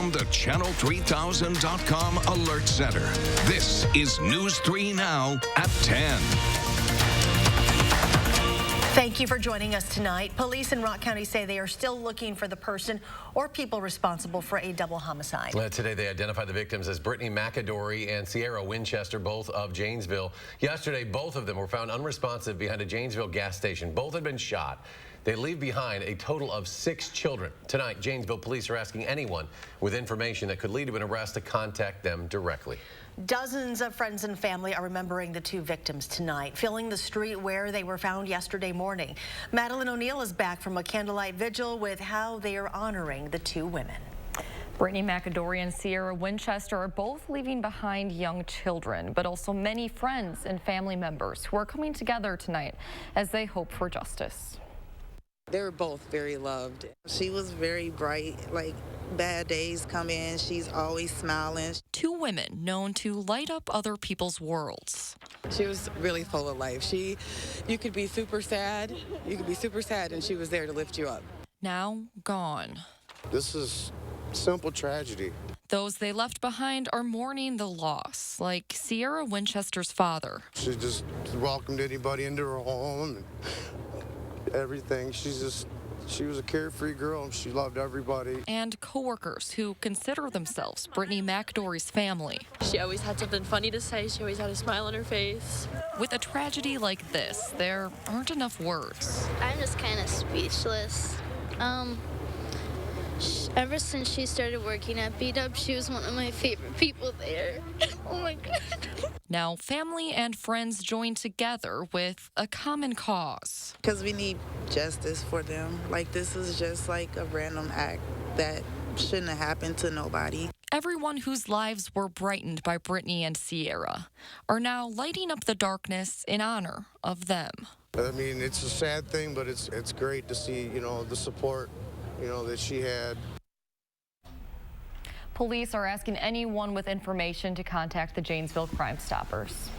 From the Channel3000.com Alert Center, this is News 3 Now at 10. Thank you for joining us tonight. Police in Rock County say they are still looking for the person or people responsible for a double homicide. Today they identified the victims as Brittany McAdory and Sierra Winchester, both of Janesville. Yesterday, both of them were found unresponsive behind a Janesville gas station. Both had been shot. They leave behind a total of 6 children. Tonight, Janesville police are asking anyone with information that could lead to an arrest to contact them directly. Dozens of friends and family are remembering the 2 victims tonight, filling the street where they were found yesterday morning. Madeline O'Neill is back from a candlelight vigil with how they are honoring the 2 women. Brittany McAdory and Sierra Winchester are both leaving behind young children, but also many friends and family members who are coming together tonight as they hope for justice. They were both very loved. She was very bright, like bad days come in, she's always smiling. 2 women known to light up other people's worlds. She was really full of life. You could be super sad, and she was there to lift you up. Now gone. This is simple tragedy. Those they left behind are mourning the loss, like Sierra Winchester's father. She just welcomed anybody into her home and everything. She was a carefree girl and she loved everybody. And coworkers who consider themselves Brittany McAdory's family. She always had something funny to say. She always had a smile on her face. With a tragedy like this, there aren't enough words. I'm just kind of speechless. Ever since she started working at B-Dub, she was one of my favorite people there. Oh my God. Now, family and friends join together with a common cause. Because we need justice for them. Like, this is just like a random act that shouldn't have happened to nobody. Everyone whose lives were brightened by Brittany and Sierra are now lighting up the darkness in honor of them. I mean, it's a sad thing, but it's great to see, the support, that she had. Police are asking anyone with information to contact the Janesville Crime Stoppers.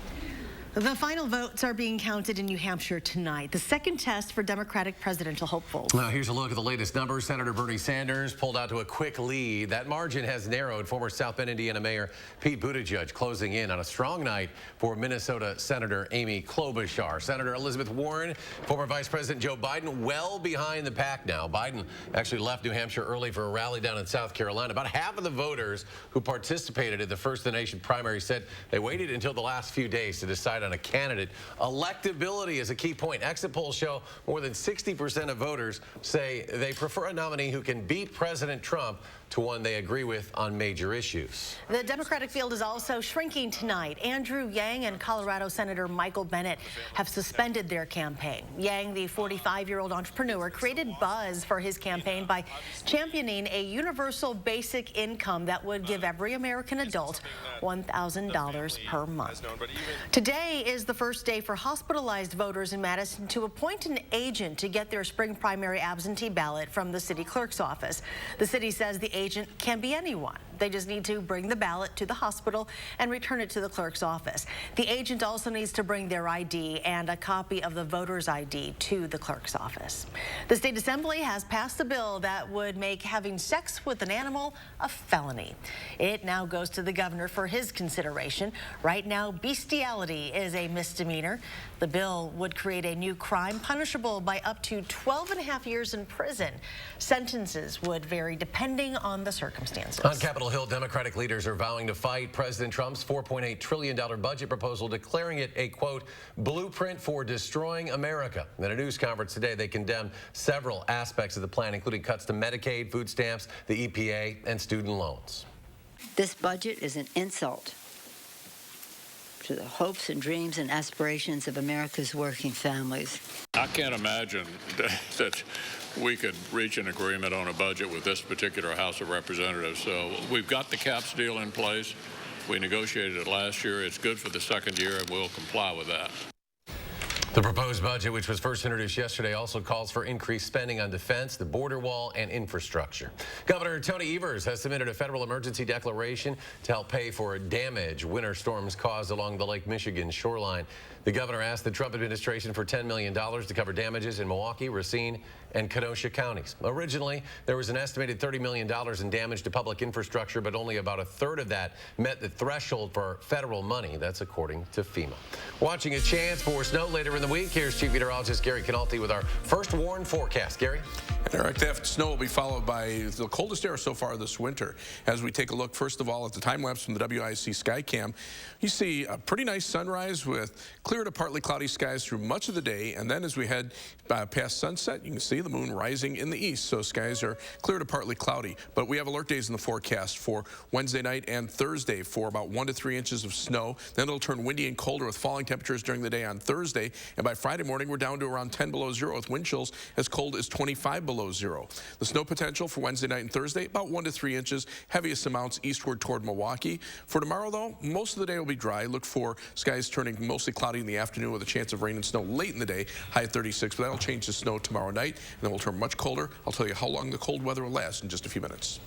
The final votes are being counted in New Hampshire tonight, the second test for Democratic presidential hopefuls. Now, here's a look at the latest numbers. Senator Bernie Sanders pulled out to a quick lead. That margin has narrowed. Former South Bend, Indiana Mayor Pete Buttigieg closing in on a strong night for Minnesota Senator Amy Klobuchar. Senator Elizabeth Warren, former Vice President Joe Biden, well behind the pack now. Biden actually left New Hampshire early for a rally down in South Carolina. About half of the voters who participated in the First the Nation primary said they waited until the last few days to decide on a candidate. Electability is a key point. Exit polls show more than 60% of voters say they prefer a nominee who can beat President Trump to one they agree with on major issues. The Democratic field is also shrinking tonight. Andrew Yang and Colorado Senator Michael Bennet have suspended their campaign. Yang, the 45-year-old entrepreneur, created buzz for his campaign by championing a universal basic income that would give every American adult $1,000 per month. Today is the first day for hospitalized voters in Madison to appoint an agent to get their spring primary absentee ballot from the city clerk's office. The city says the agent can be anyone. They just need to bring the ballot to the hospital and return it to the clerk's office. The agent also needs to bring their ID and a copy of the voter's ID to the clerk's office. The state assembly has passed a bill that would make having sex with an animal a felony. It now goes to the governor for his consideration. Right now, bestiality is a misdemeanor. The bill would create a new crime punishable by up to 12.5 years in prison. Sentences would vary depending on the circumstances. On Capitol Hill, Democratic leaders are vowing to fight President Trump's $4.8 trillion budget proposal, declaring it a, quote, blueprint for destroying America. In a news conference today, they condemned several aspects of the plan, including cuts to Medicaid, food stamps, the EPA, and student loans. This budget is an insult to the hopes and dreams and aspirations of America's working families. I can't imagine that we could reach an agreement on a budget with this particular House of Representatives. So we've got the caps deal in place. We negotiated it last year. It's good for the second year, and we'll comply with that. The proposed budget, which was first introduced yesterday, also calls for increased spending on defense, the border wall, and infrastructure. Governor Tony Evers has submitted a federal emergency declaration to help pay for damage winter storms caused along the Lake Michigan shoreline. The governor asked the Trump administration for $10 million to cover damages in Milwaukee, Racine, and Kenosha counties. Originally, there was an estimated $30 million in damage to public infrastructure, but only about a third of that met the threshold for federal money. That's according to FEMA. Watching a chance for snow later in the week, here's Chief Meteorologist Gary Canalti with our first warned forecast. Gary? Eric, that snow will be followed by the coldest air so far this winter. As we take a look, first of all, at the time lapse from the WIC Skycam, you see a pretty nice sunrise with clear to partly cloudy skies through much of the day. And then as we head past sunset, you can see the moon rising in the east. So skies are clear to partly cloudy. But we have alert days in the forecast for Wednesday night and Thursday for about 1 to 3 inches of snow. Then it'll turn windy and colder with falling temperatures during the day on Thursday. And by Friday morning, we're down to around 10 below zero with wind chills as cold as 25 below zero. The snow potential for Wednesday night and Thursday, about 1 to 3 inches, heaviest amounts eastward toward Milwaukee. For tomorrow, though, most of the day will be dry. Look for skies turning mostly cloudy in the afternoon with a chance of rain and snow late in the day, high at 36, but that'll change to snow tomorrow night, and then we'll turn much colder. I'll tell you how long the cold weather will last in just a few minutes.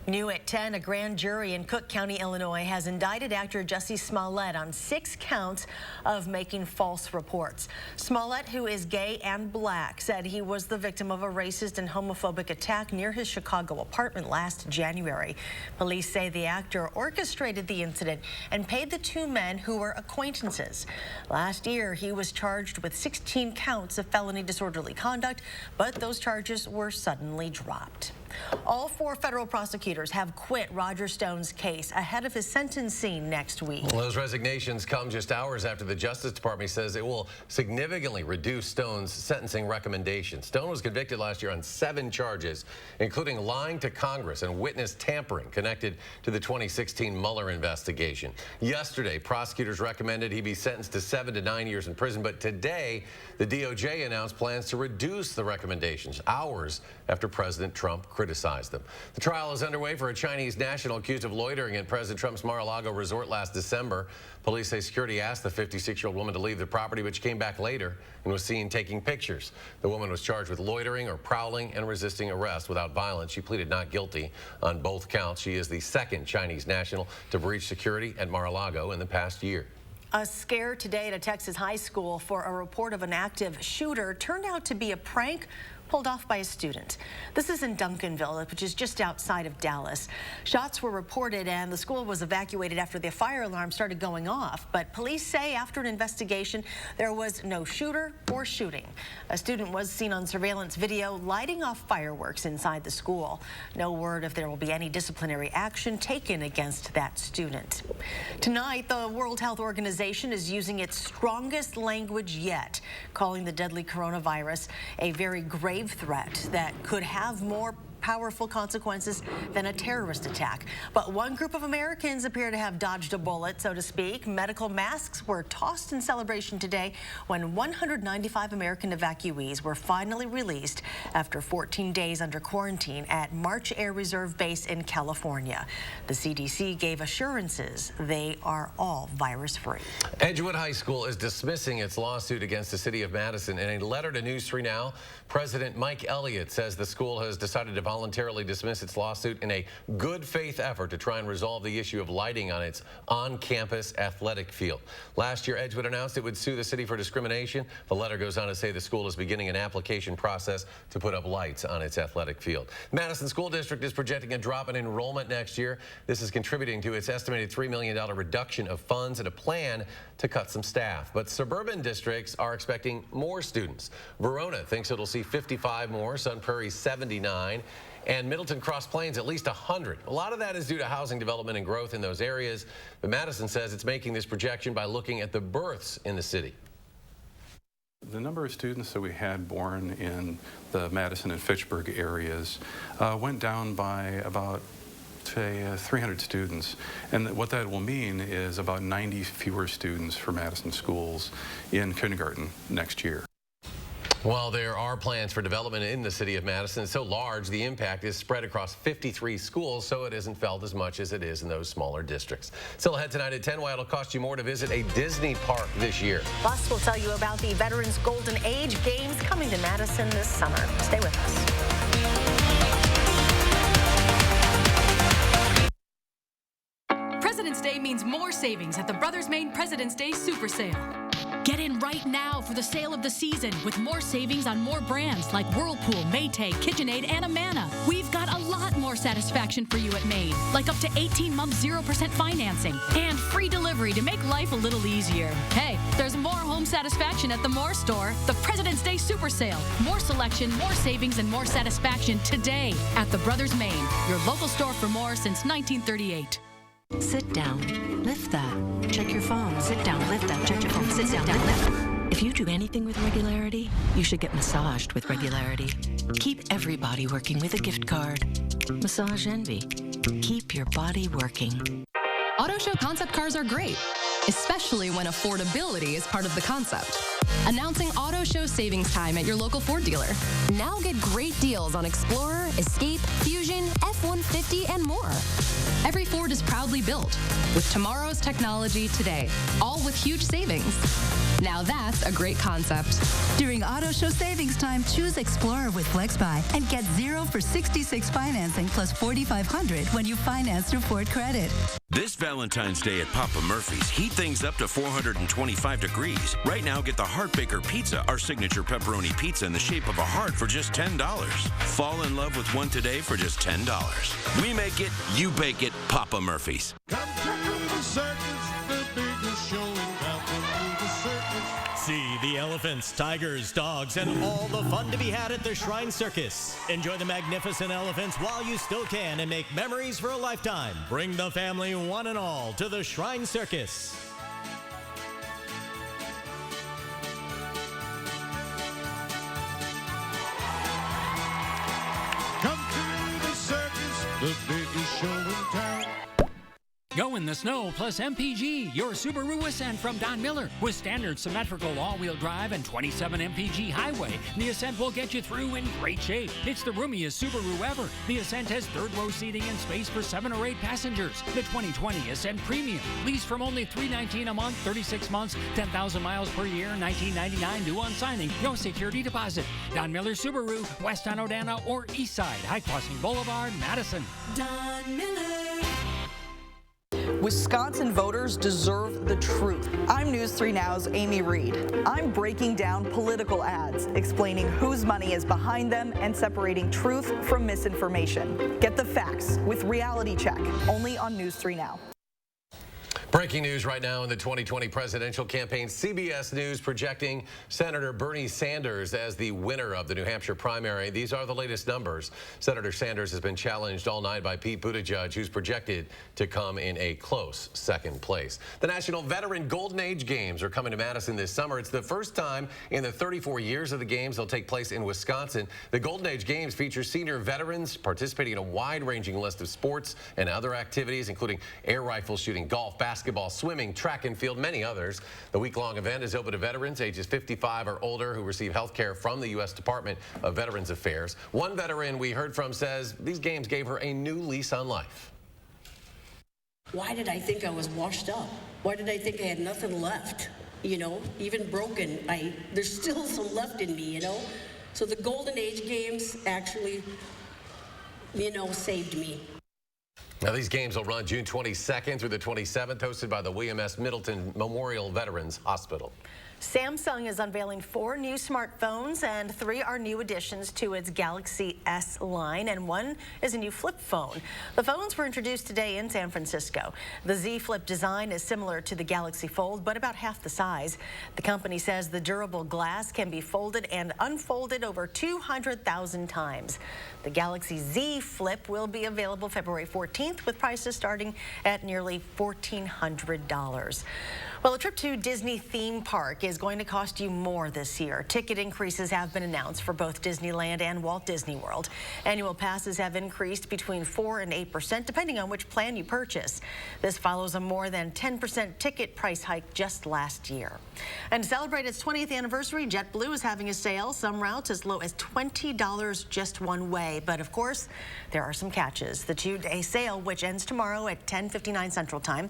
New at 10, a grand jury in Cook County, Illinois has indicted actor Jussie Smollett on 6 counts of making false reports. Smollett, who is gay and black, said he was the victim of a racist and homophobic attack near his Chicago apartment last January. Police say the actor orchestrated the incident and paid the 2 men who were acquaintances. Last year, he was charged with 16 counts of felony disorderly conduct, but those charges were suddenly dropped. All 4 federal prosecutors have quit Roger Stone's case ahead of his sentencing next week. Well, those resignations come just hours after the Justice Department says it will significantly reduce Stone's sentencing recommendations. Stone was convicted last year on 7 charges, including lying to Congress and witness tampering connected to the 2016 Mueller investigation. Yesterday, prosecutors recommended he be sentenced to 7 to 9 years in prison, but today, the DOJ announced plans to reduce the recommendations hours after President Trump criticized them. The trial is underway for a Chinese national accused of loitering at President Trump's Mar-a-Lago resort last December. Police say security asked the 56-year-old woman to leave the property, but she came back later and was seen taking pictures. The woman was charged with loitering or prowling and resisting arrest without violence. She pleaded not guilty on both counts. She is the 2nd Chinese national to breach security at Mar-a-Lago in the past year. A scare today at a Texas high school for a report of an active shooter turned out to be a prank pulled off by a student. This is in Duncanville, which is just outside of Dallas. Shots were reported and the school was evacuated after the fire alarm started going off. But police say after an investigation, there was no shooter or shooting. A student was seen on surveillance video lighting off fireworks inside the school. No word if there will be any disciplinary action taken against that student. Tonight, the World Health Organization is using its strongest language yet, calling the deadly coronavirus a very grave threat that could have more powerful consequences than a terrorist attack. But one group of Americans appear to have dodged a bullet, so to speak. Medical masks were tossed in celebration today when 195 American evacuees were finally released after 14 days under quarantine at March Air Reserve Base in California. The CDC gave assurances they are all virus-free. Edgewood High School is dismissing its lawsuit against the city of Madison. In a letter to News 3 Now, President Mike Elliott says the school has decided to voluntarily dismiss its lawsuit in a good faith effort to try and resolve the issue of lighting on its on-campus athletic field. Last year, Edgewood announced it would sue the city for discrimination. The letter goes on to say the school is beginning an application process to put up lights on its athletic field. Madison School District is projecting a drop in enrollment next year. This is contributing to its estimated $3 million reduction of funds and a plan to cut some staff. But suburban districts are expecting more students. Verona thinks it'll see 55 more, Sun Prairie 79, and Middleton Cross Plains at least 100. A lot of that is due to housing development and growth in those areas. But Madison says it's making this projection by looking at the births in the city. The number of students that we had born in the Madison and Fitchburg areas went down by about 300 students, and what that will mean is about 90 fewer students for Madison schools in kindergarten next year. While there are plans for development in the city of Madison, it's so large the impact is spread across 53 schools, so it isn't felt as much as it is in those smaller districts. Still ahead tonight at 10, why it'll cost you more to visit a Disney park this year. Plus, we'll tell you about the Veterans Golden Age Games coming to Madison this summer. Stay with us. President's Day means more savings at the Brothers Maine President's Day Super Sale. Get in right now for the sale of the season with more savings on more brands like Whirlpool, Maytag, KitchenAid, and Amana. We've got a lot more satisfaction for you at Maine, like up to 18-month 0% financing and free delivery to make life a little easier. Hey, there's more home satisfaction at the Moore store. The President's Day Super Sale. More selection, more savings, and more satisfaction today at the Brothers Maine, your local store for more since 1938. Sit down, lift that, check your phone. Sit down, lift that, check your phone. Sit down, lift. If you do anything with regularity, you should get massaged with regularity. Keep everybody working with a gift card. Massage Envy. Keep your body working. Auto show concept cars are great, especially when affordability is part of the concept. Announcing Auto Show savings time at your local Ford dealer. Now get great deals on Explorer, Escape, Fusion, F-150, and more. Every Ford is proudly built with tomorrow's technology today, all with huge savings. Now that's a great concept. During Auto Show savings time, choose Explorer with FlexBuy and get 0 for 66 financing plus $4,500 when you finance through Ford Credit. This Valentine's Day at Papa Murphy's, heat things up to 425 degrees. Right now, get the Heart Baker Pizza, our signature pepperoni pizza in the shape of a heart for just $10. Fall in love with one today for just $10. We make it, you bake it, Papa Murphy's. Come to the circus, the biggest show in town. Come to the circus. See the elephants, tigers, dogs, and all the fun to be had at the Shrine Circus. Enjoy the magnificent elephants while you still can and make memories for a lifetime. Bring the family one and all to the Shrine Circus. Come to the circus, the biggest show in town. Go in the snow plus MPG, your Subaru Ascent from Don Miller. With standard symmetrical all-wheel drive and 27 MPG highway, the Ascent will get you through in great shape. It's the roomiest Subaru ever. The Ascent has third-row seating and space for 7 or 8 passengers. The 2020 Ascent Premium. Lease from only $319 a month, 36 months, 10,000 miles per year, $19.99 due on signing. No security deposit. Don Miller Subaru, West on Odana or East Side, High Crossing Boulevard, Madison. Don Miller. Wisconsin voters deserve the truth. I'm News 3 Now's Amy Reed. I'm breaking down political ads, explaining whose money is behind them and separating truth from misinformation. Get the facts with Reality Check, only on News 3 Now. Breaking news right now in the 2020 presidential campaign. CBS News projecting Senator Bernie Sanders as the winner of the New Hampshire primary. These are the latest numbers. Senator Sanders has been challenged all night by Pete Buttigieg, who's projected to come in a close second place. The National Veteran Golden Age Games are coming to Madison this summer. It's the first time in the 34 years of the games. They'll take place in Wisconsin. The Golden Age Games feature senior veterans participating in a wide-ranging list of sports and other activities, including air rifle shooting, golf, basketball, swimming, track and field, many others. The week-long event is open to veterans ages 55 or older who receive health care from the U.S. Department of Veterans Affairs. One veteran we heard from says these games gave her a new lease on life. Why did I think I was washed up? Why did I think I had nothing left? You know, even broken, there's still some left in me, you know? So the Golden Age Games actually, you know, saved me. Now, these games will run June 22nd through the 27th, hosted by the William S. Middleton Memorial Veterans Hospital. Samsung is unveiling 4 new smartphones, and 3 are new additions to its Galaxy S line, and 1 is a new flip phone. The phones were introduced today in San Francisco. The Z Flip design is similar to the Galaxy Fold, but about half the size. The company says the durable glass can be folded and unfolded over 200,000 times. The Galaxy Z Flip will be available February 14th, with prices starting at nearly $1,400. Well, a trip to Disney theme park is going to cost you more this year. Ticket increases have been announced for both Disneyland and Walt Disney World. Annual passes have increased between 4% and 8%, depending on which plan you purchase. This follows a more than 10% ticket price hike just last year. And to celebrate its 20th anniversary, JetBlue is having a sale. Some routes as low as $20 just one way. But of course, there are some catches. The 2-day sale, which ends tomorrow at 10:59 Central Time,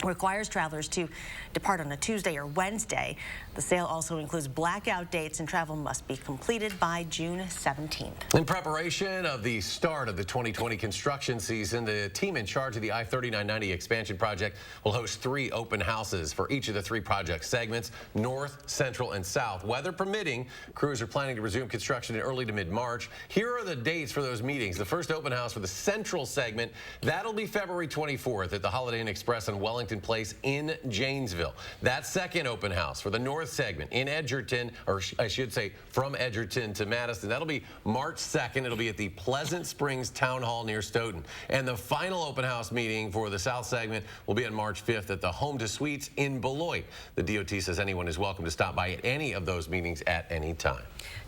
requires travelers to depart on a Tuesday or Wednesday. The sale also includes blackout dates, and travel must be completed by June 17th. In preparation of the start of the 2020 construction season, the team in charge of the I-3990 expansion project will host 3 open houses for each of the 3 project segments, north, central, and south. Weather permitting, crews are planning to resume construction in early to mid-March. Here are the dates for those meetings. The first open house for the central segment, that'll be February 24th at the Holiday Inn Express on Wellington Place in Janesville. That second open house for the north segment in Edgerton, or I should say from Edgerton to Madison, that'll be March 2nd. It'll be at the Pleasant Springs Town Hall near Stoughton. And the final open house meeting for the south segment will be on March 5th at the Home to Suites in Beloit. The DOT says anyone is welcome to stop by at any of those meetings at any time.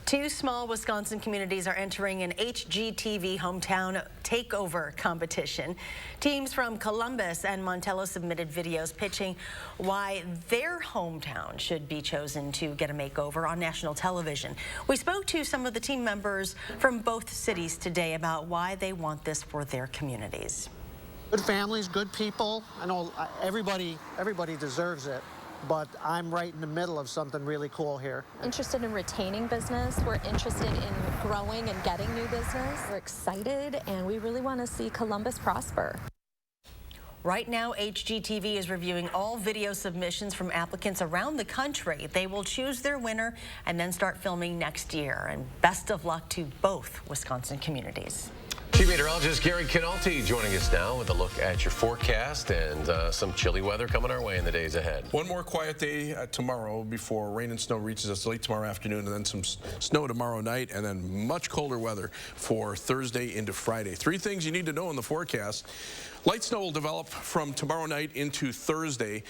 2 small Wisconsin communities are entering an HGTV hometown takeover competition. Teams from Columbus and Montello submitted videos pitching why their hometown should be chosen to get a makeover on national television. We spoke to some of the team members from both cities today about why they want this for their communities. Good families, good people. I know everybody deserves it. But I'm right in the middle of something really cool here. Interested in retaining business. We're interested in growing and getting new business. We're excited, and we really want to see Columbus prosper. Right now, HGTV is reviewing all video submissions from applicants around the country. They will choose their winner and then start filming next year. And best of luck to both Wisconsin communities. Chief Meteorologist Gary Canalti joining us now with a look at your forecast and some chilly weather coming our way in the days ahead. One more quiet day tomorrow before rain and snow reaches us late tomorrow afternoon, and then some snow tomorrow night, and then much colder weather for Thursday into Friday. 3 things you need to know in the forecast. Light snow will develop from tomorrow night into Thursday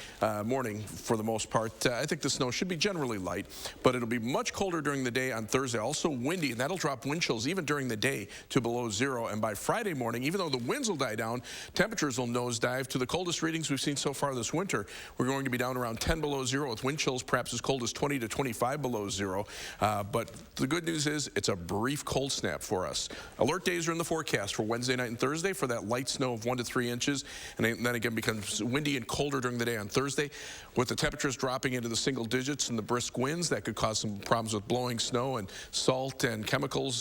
morning for the most part. I think the snow should be generally light, but it'll be much colder during the day on Thursday. Also windy, and that'll drop wind chills even during the day to below 0. And by Friday morning, even though the winds will die down, temperatures will nosedive to the coldest readings we've seen so far this winter. We're going to be down around 10 below 0 with wind chills perhaps as cold as 20 to 25 below 0. But the good news is it's a brief cold snap for us. Alert days are in the forecast for Wednesday night and Thursday for that light snow of 1 to 3 inches, and then again becomes windy and colder during the day on Thursday. With the temperatures dropping into the single digits and the brisk winds, that could cause some problems with blowing snow, and salt and chemicals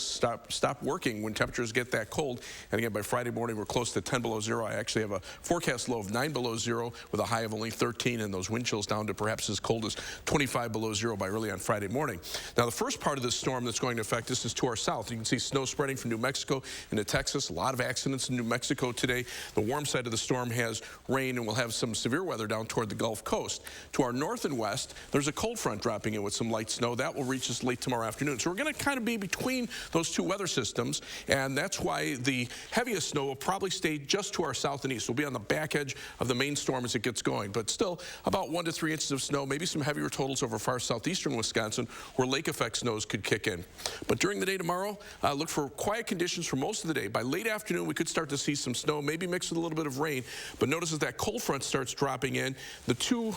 stop working when temperatures get that cold. And again, by Friday morning, we're close to 10 below 0. I actually have a forecast low of 9 below 0 with a high of only 13, and those wind chills down to perhaps as cold as 25 below 0 by early on Friday morning. Now, the first part of this storm that's going to affect us is to our south. You can see snow spreading from New Mexico into Texas. A lot of accidents in New Mexico today. The warm side of the storm has rain, and we'll have some severe weather down toward the Gulf Coast. To our north and west, there's a cold front dropping in with some light snow. That will reach us late tomorrow afternoon. So we're going to kind of be between those 2 weather systems, and that's why the heaviest snow will probably stay just to our south and east. We'll be on the back edge of the main storm as it gets going, but still about 1 to 3 inches of snow, maybe some heavier totals over far southeastern Wisconsin where lake effect snows could kick in. But during the day tomorrow, look for quiet conditions for most of the day. By late afternoon, we could start to see some snow, maybe mixed with a little bit of rain. But notice as that cold front starts dropping in, the 2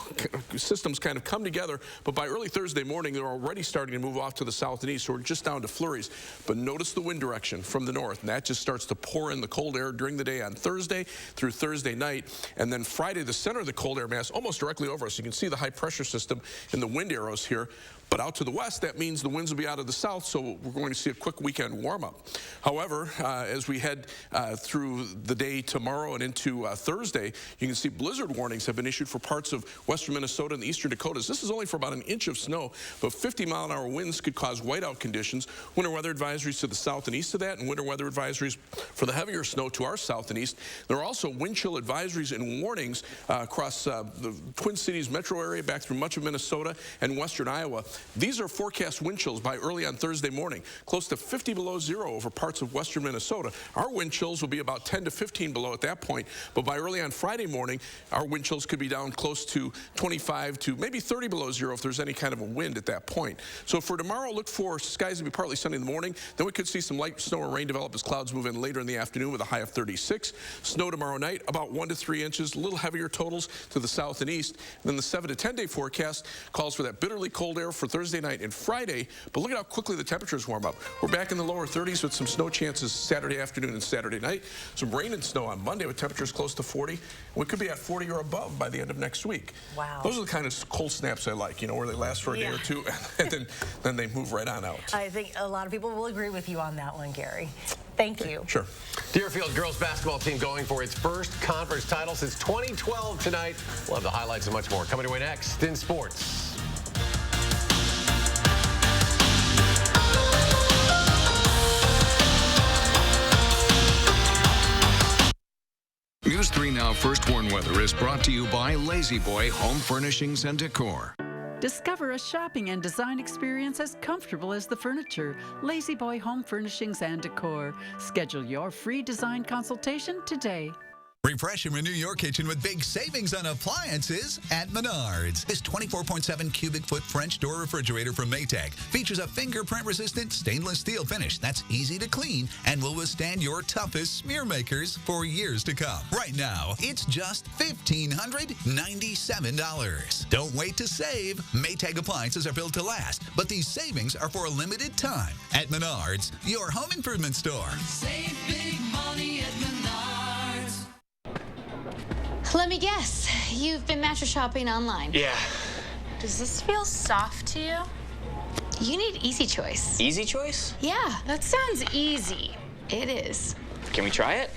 systems kind of come together, but by early Thursday morning, they're already starting to move off to the south and east, so we're just down to flurries. But notice the wind direction from the north, and that just starts to pour in the cold air during the day on Thursday through Thursday night. And then Friday, the center of the cold air mass almost directly over us. You can see the high pressure system in the wind arrows here. But out to the west, that means the winds will be out of the south, so we're going to see a quick weekend warm-up. However, as we head through the day tomorrow and into Thursday, you can see blizzard warnings have been issued for parts of western Minnesota and the eastern Dakotas. This is only for about 1 inch of snow, but 50-mile-an-hour winds could cause whiteout conditions. Winter weather advisories to the south and east of that, and winter weather advisories for the heavier snow to our south and east. There are also wind chill advisories and warnings across the Twin Cities metro area back through much of Minnesota and western Iowa. These are forecast wind chills by early on Thursday morning, close to 50 below 0 over parts of western Minnesota. Our wind chills will be about 10 to 15 below at that point, but by early on Friday morning, our wind chills could be down close to 25 to maybe 30 below 0 if there's any kind of a wind at that point. So for tomorrow, look for skies to be partly sunny in the morning. Then we could see some light snow or rain develop as clouds move in later in the afternoon with a high of 36. Snow tomorrow night, about 1 to 3 inches, a little heavier totals to the south and east. And then the 7 to 10 day forecast calls for that bitterly cold air for Thursday night and Friday, but look at how quickly the temperatures warm up. We're back in the lower 30s with some snow chances Saturday afternoon and Saturday night. Some rain and snow on Monday. with temperatures close to 40. We could be at 40 or above by the end of next week. Wow. Those are the kind of cold snaps I like, where they last for a day or two, and then they move right on out. I think a lot of people will agree with you on that one, Gary. Thank you. Sure. Deerfield girls basketball team going for its first conference title since 2012 tonight. We'll have the highlights and much more coming your way next in sports. News 3 Now First Warn Weather is brought to you by Lazy Boy Home Furnishings and Decor. Discover a shopping and design experience as comfortable as the furniture. Lazy Boy Home Furnishings and Decor. Schedule your free design consultation today. Refresh and renew your kitchen with big savings on appliances at Menards. This 24.7 cubic foot French door refrigerator from Maytag features a fingerprint-resistant stainless steel finish that's easy to clean and will withstand your toughest smear makers for years to come. Right now, it's just $1,597. Don't wait to save. Maytag appliances are built to last, but these savings are for a limited time. At Menards, your home improvement store. Save big money at Menards. Let me guess, you've been mattress shopping online. Yeah. Does this feel soft to you? You need Easy Choice. Easy Choice? Yeah, that sounds easy. It is. Can we try it?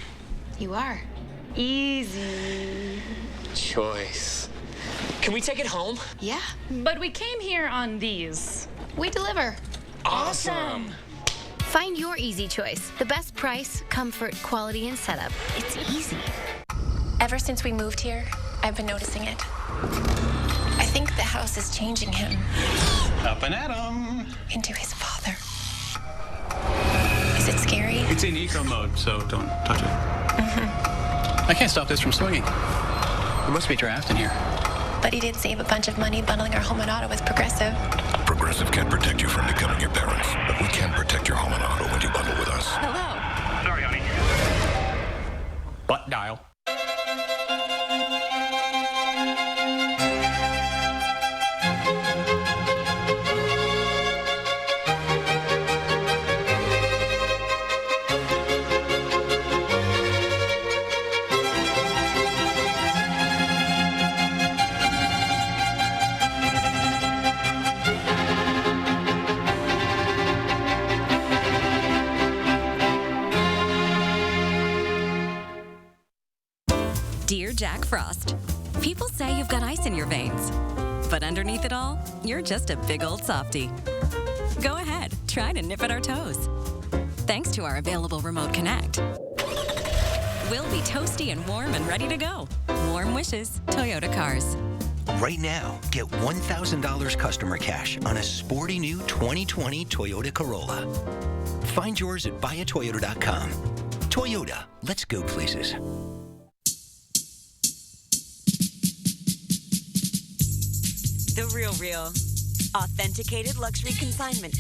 You are. Easy Choice. Can we take it home? Yeah. But we came here on these. We deliver. Awesome. Find your Easy Choice. The best price, comfort, quality, and setup. It's easy. Ever since we moved here, I've been noticing it. I think the house is changing him. Up and at him. Into his father. Is it scary? It's in eco mode, so don't touch it. I can't stop this from swinging. There must be a draft in here. But he did save a bunch of money bundling our home and auto with Progressive. Progressive can't protect you from becoming your parents, but we can protect your home and auto when you bundle with us. Hello. Sorry, honey. Butt dial. Dear Jack Frost, people say you've got ice in your veins, but underneath it all, you're just a big old softie. Go ahead, try to nip at our toes. Thanks to our available Remote Connect, we'll be toasty and warm and ready to go. Warm wishes, Toyota Cars. Right now, get $1,000 customer cash on a sporty new 2020 Toyota Corolla. Find yours at buyatoyota.com. Toyota, let's go places. The Real Real. Authenticated luxury consignment.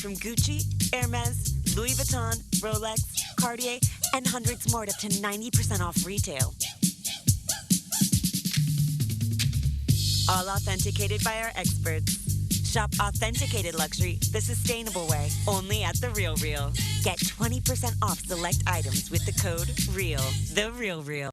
From Gucci, Hermes, Louis Vuitton, Rolex, Cartier, and hundreds more at up to 90% off retail. All authenticated by our experts. Shop authenticated luxury the sustainable way, only at The Real Real. Get 20% off select items with the code REAL. The Real Real.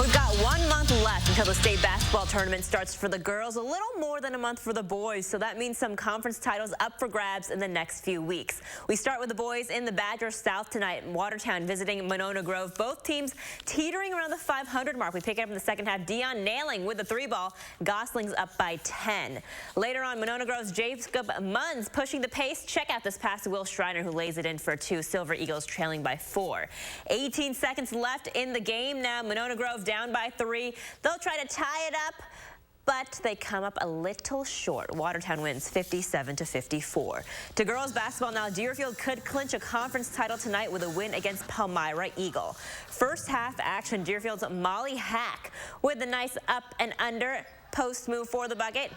We've got 1 month left until the state basketball tournament starts for the girls, a little more than a month for the boys, so that means some conference titles up for grabs in the next few weeks. We start with the boys in the Badger South tonight. Watertown visiting Monona Grove. Both teams teetering around the 500 mark. We pick it up in the second half. Dion nailing with the 3-ball. Gosling's up by 10. Later on, Monona Grove's Jacob Munns pushing the pace. Check out this pass to Will Schreiner, who lays it in for 2. Silver Eagles trailing by 4. 18 seconds left in the game now. Monona Grove down by 3. They'll try to tie it up, but they come up a little short. Watertown wins 57-54. To girls basketball now, Deerfield could clinch a conference title tonight with a win against Palmyra Eagle. First half action, Deerfield's Molly Hack with a nice up and under post move for the bucket.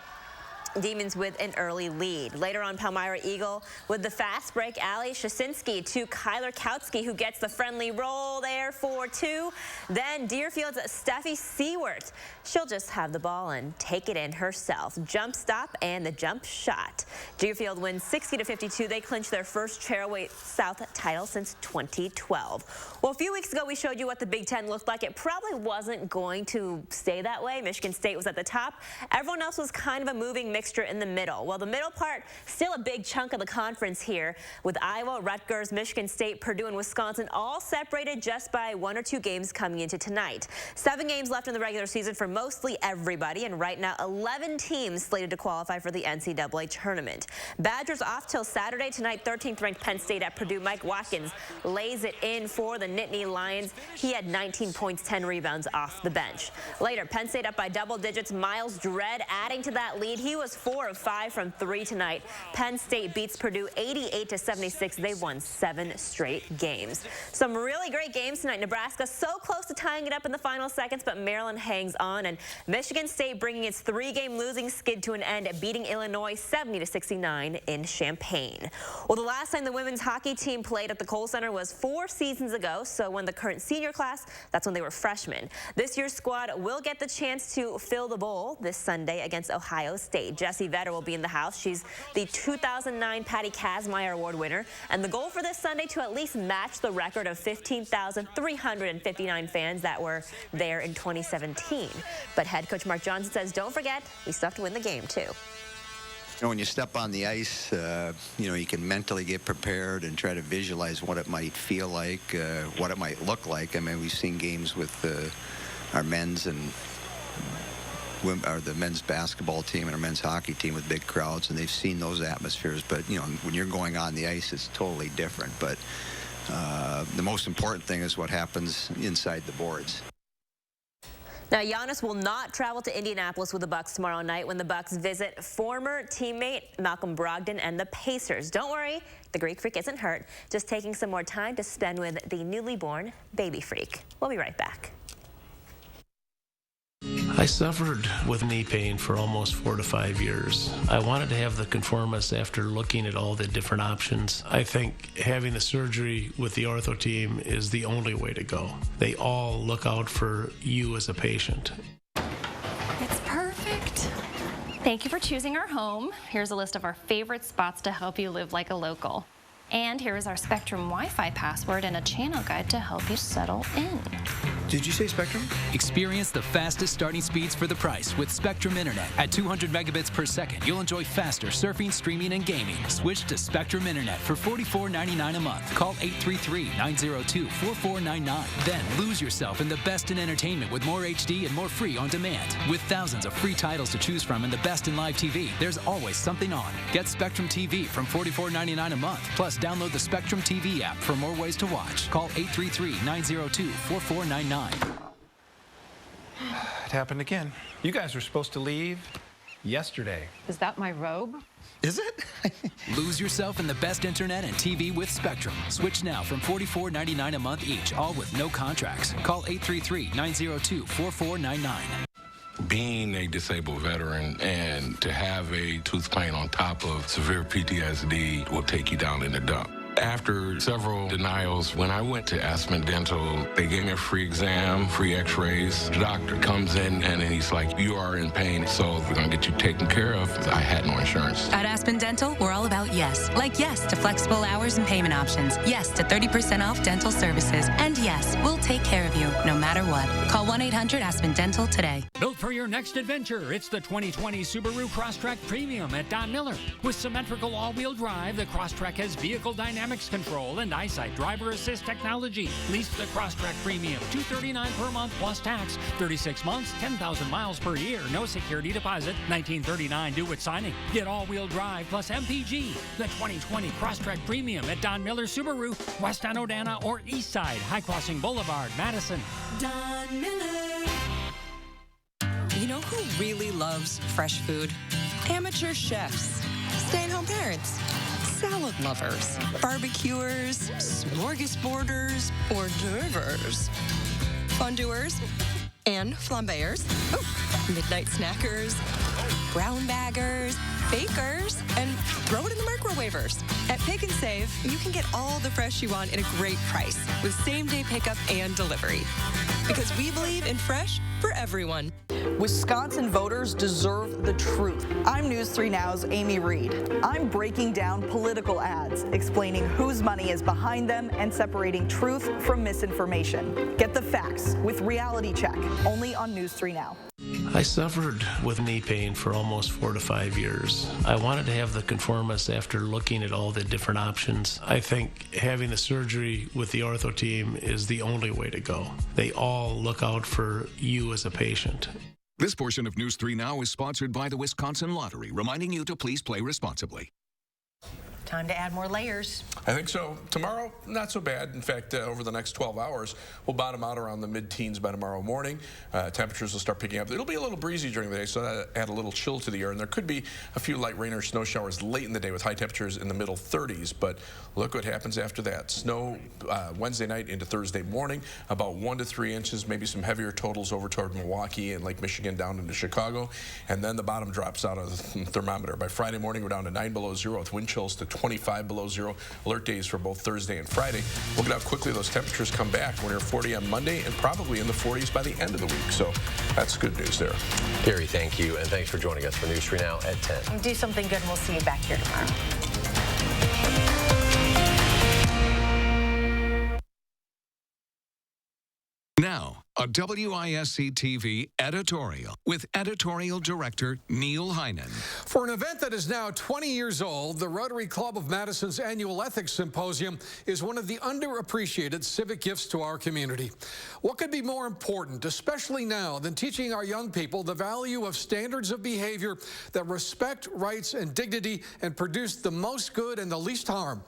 Demons with an early lead. Later on, Palmyra Eagle with the fast break, Ali Shasinski to Kyler Kautsky, who gets the friendly roll there for 2. Then Deerfield's Steffi Seward. She'll just have the ball and take it in herself. Jump stop and the jump shot. Deerfield wins 60-52. They clinch their first Chairway South title since 2012. Well, a few weeks ago, we showed you what the Big Ten looked like. It probably wasn't going to stay that way. Michigan State was at the top. Everyone else was kind of a moving mixture in the middle. Well, the middle part, still a big chunk of the conference here, with Iowa, Rutgers, Michigan State, Purdue, and Wisconsin all separated just by 1 or 2 games coming into tonight. 7 games left in the regular season for mostly everybody, and right now 11 teams slated to qualify for the NCAA tournament. Badgers off till Saturday. Tonight, 13th ranked Penn State at Purdue. Mike Watkins lays it in for the Nittany Lions. He had 19 points, 10 rebounds off the bench. Later, Penn State up by double digits. Miles Dredd adding to that lead. He was 4 of 5 from 3 tonight. Penn State beats Purdue 88-76. They've won 7 straight games. Some really great games tonight. Nebraska so close to tying it up in the final seconds, but Maryland hangs on, and Michigan State bringing its 3-game losing skid to an end, beating Illinois 70-69 in Champaign. Well, the last time the women's hockey team played at the Kohl Center was 4 seasons ago, so when the current senior class, that's when they were freshmen. This year's squad will get the chance to fill the bowl this Sunday against Ohio State. Jessie Vetter will be in the house. She's the 2009 Patty Kazmaier Award winner, and the goal for this Sunday to at least match the record of 15,359 fans that were there in 2017. But head coach Mark Johnson says, don't forget, we still have to win the game too. When you step on the ice, you can mentally get prepared and try to visualize what it might feel like, what it might look like. I mean, we've seen games with our men's and the men's basketball team and our men's hockey team with big crowds, and they've seen those atmospheres. But, when you're going on the ice, it's totally different. But the most important thing is what happens inside the boards. Now, Giannis will not travel to Indianapolis with the Bucks tomorrow night when the Bucks visit former teammate Malcolm Brogdon and the Pacers. Don't worry, the Greek Freak isn't hurt, just taking some more time to spend with the newly born baby freak. We'll be right back. I suffered with knee pain for almost 4 to 5 years. I wanted to have the conformis after looking at all the different options. I think having the surgery with the ortho team is the only way to go. They all look out for you as a patient. It's perfect. Thank you for choosing our home. Here's a list of our favorite spots to help you live like a local. And here is our Spectrum Wi-Fi password and a channel guide to help you settle in. Did you say Spectrum? Experience the fastest starting speeds for the price with Spectrum Internet. At 200 megabits per second, you'll enjoy faster surfing, streaming, and gaming. Switch to Spectrum Internet for $44.99 a month. Call 833-902-4499. Then lose yourself in the best in entertainment with more HD and more free on demand. With thousands of free titles to choose from and the best in live TV, there's always something on. Get Spectrum TV from $44.99 a month. Plus, download the Spectrum TV app for more ways to watch. Call 833-902-4499. It happened again. You guys were supposed to leave yesterday. Is that my robe? Is it? Lose yourself in the best internet and TV with Spectrum. Switch now from $44.99 a month each, all with no contracts. Call 833-902-4499. Being a disabled veteran and to have a tooth pain on top of severe PTSD will take you down in the dump. After several denials, when I went to Aspen Dental, they gave me a free exam, free x-rays. The doctor comes in and he's like, you are in pain, so we're going to get you taken care of. I had no insurance. At Aspen Dental, we're all about yes. Like yes to flexible hours and payment options. Yes to 30% off dental services. And yes, we'll take care of you no matter what. Call 1-800-ASPEN-DENTAL today. Built for your next adventure, it's the 2020 Subaru Crosstrek Premium at Don Miller. With symmetrical all-wheel drive, the Crosstrek has vehicle dynamics control and EyeSight driver assist technology. Lease the Crosstrek Premium, $239 per month plus tax. 36 months, 10,000 miles per year. No security deposit. $1939 due at signing. Get all-wheel drive plus MPG. The 2020 Crosstrek Premium at Don Miller Subaru, West on Odana or East Side, High Crossing Boulevard, Madison. Don Miller. You know who really loves fresh food? Amateur chefs, stay-at-home parents, salad lovers, barbecuers, smorgasborders, hors d'oeuvres, fondue and flambeurs, midnight snackers, brown baggers, bakers, and throw it in the microwavers. At Pick and Save, you can get all the fresh you want at a great price with same-day pickup and delivery. Because we believe in fresh for everyone. Wisconsin voters deserve the truth. I'm News 3 Now's Amy Reed. I'm breaking down political ads, explaining whose money is behind them and separating truth from misinformation. Get the facts with Reality Check, only on News 3 Now. I suffered with knee pain for almost 4 to 5 years. I wanted to have the conformist after looking at all the different options. I think having the surgery with the ortho team is the only way to go. They all look out for you as a patient. This portion of News 3 Now is sponsored by the Wisconsin Lottery, reminding you to please play responsibly. Time to add more layers. I think so. Tomorrow, not so bad. In fact, over the next 12 hours, we'll bottom out around the mid-teens by tomorrow morning. Temperatures will start picking up. It'll be a little breezy during the day, so that'll add a little chill to the air. And there could be a few light rain or snow showers late in the day with high temperatures in the middle 30s. But look what happens after that. Snow Wednesday night into Thursday morning, about 1 to 3 inches, maybe some heavier totals over toward Milwaukee and Lake Michigan down into Chicago. And then the bottom drops out of the thermometer. By Friday morning, we're down to 9 below zero with wind chills to 25 below zero. Alert days for both Thursday and Friday. Look at how quickly those temperatures come back. We're near 40 on Monday and probably in the 40s by the end of the week. So that's good news there. Gary, thank you, and thanks for joining us for News 3 Now at 10. Do something good, and we'll see you back here tomorrow. Now, a WISC TV editorial with editorial director Neil Heinen. For an event that is now 20 years old, the Rotary Club of Madison's annual Ethics Symposium is one of the underappreciated civic gifts to our community. What could be more important, especially now, than teaching our young people the value of standards of behavior that respect rights and dignity and produce the most good and the least harm?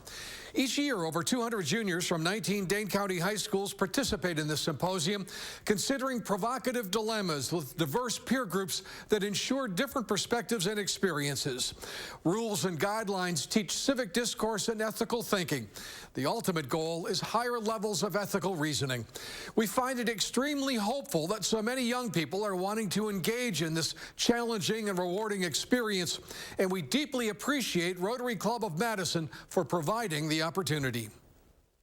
Each year, over 200 juniors from 19 Dane County high schools participate in this symposium, considering provocative dilemmas with diverse peer groups that ensure different perspectives and experiences. Rules and guidelines teach civic discourse and ethical thinking. The ultimate goal is higher levels of ethical reasoning. We find it extremely hopeful that so many young people are wanting to engage in this challenging and rewarding experience, and we deeply appreciate Rotary Club of Madison for providing the opportunity.